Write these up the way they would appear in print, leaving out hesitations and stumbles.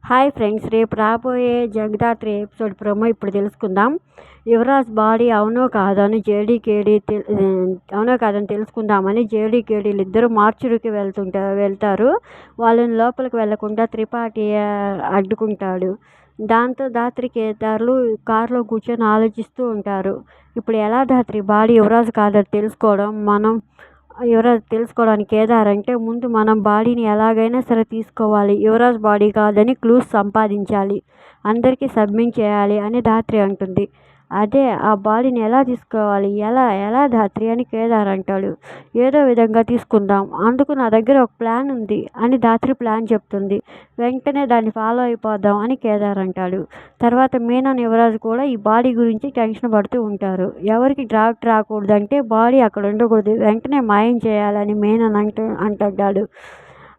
Hi friends, రేపు రాబోయే Jagadhatri episode promo ఇప్పుడు తెలుసుకుందాం. యువరాజ్ బాడీ అవునో కాదని తెలుసుకుందామని జేడీకేడీలు ఇద్దరు మార్చురికి వెళ్తారు. వాళ్ళని లోపలికి వెళ్లకుండా త్రిపాఠి అడ్డుకుంటాడు. దాంతో ధాత్రి కేదార్లు కారులో కూర్చొని ఆలోచిస్తూ ఉంటారు. ఇప్పుడు ఎలా ధాత్రి బాడీ యువరాజ్ కాదని తెలుసుకోవడానికి కేదార్ అంటే ముందు మనం బాడీని ఎలాగైనా సరే తీసుకోవాలి, యువరాజ్ బాడీ కాదని క్లూస్ సంపాదించాలి, అందరికీ సబ్మిట్ చేయాలి అని ధాత్రి అంటుంది. అదే ఆ బాడీని ఎలా తీసుకోవాలి, ఎలా ధాత్రి అని కేదార్ అంటాడు. ఏదో విధంగా తీసుకుందాం, అందుకు నా దగ్గర ఒక ప్లాన్ ఉంది అని ధాత్రి ప్లాన్ చెప్తుంది. వెంటనే దాన్ని ఫాలో అయిపోదాం అని కేదార్ అంటాడు. తర్వాత మీనన్ యువరాజ్ కూడా ఈ బాడీ గురించి టెన్షన్ పడుతూ ఉంటారు. ఎవరికి డ్రాఫ్ట్ రాకూడదంటే బాడీ అక్కడ ఉండకూడదు, వెంటనే మాయం చేయాలని మీనన్ అంటాడు.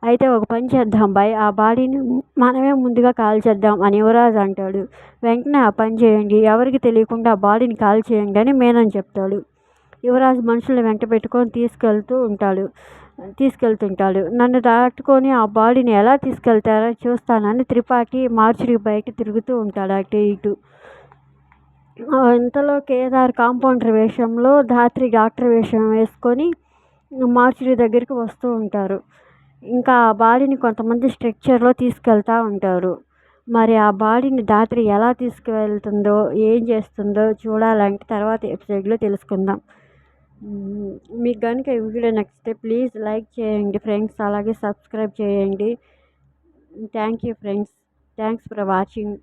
అయితే ఒక పని చేద్దాం బాయ్, ఆ బాడీని మనమే ముందుగా కాల్ చేద్దాం అని యువరాజ్ అంటాడు. వెంటనే ఆ పని చేయండి, ఎవరికి తెలియకుండా ఆ బాడీని కాల్ చేయండి అని మీనన్ చెప్తాడు. యువరాజ్ మనుషులను వెంట పెట్టుకొని తీసుకెళ్తుంటాడు. నన్ను దాటుకొని ఆ బాడీని ఎలా తీసుకెళ్తారో చూస్తానని త్రిపాఠి మార్చురి బయట తిరుగుతూ ఉంటాడు అటు ఇటు. ఇంతలో కేదార్ కాంపౌండర్ వేషంలో, ధాత్రి డాక్టర్ వేషం వేసుకొని మార్చురి దగ్గరికి వస్తూ ఉంటారు. ఇంకా ఆ బాడీని కొంతమంది స్ట్రక్చర్లో తీసుకెళ్తూ ఉంటారు. మరి ఆ బాడీని ధాత్రి ఎలా తీసుకువెళ్తుందో, ఏం చేస్తుందో చూడాలంటే తర్వాత ఎపిసోడ్లో తెలుసుకుందాం. మీకు కనుక ఈ వీడియో నచ్చితే ప్లీజ్ లైక్ చేయండి ఫ్రెండ్స్, అలాగే సబ్స్క్రైబ్ చేయండి. Thank you friends, thanks for watching.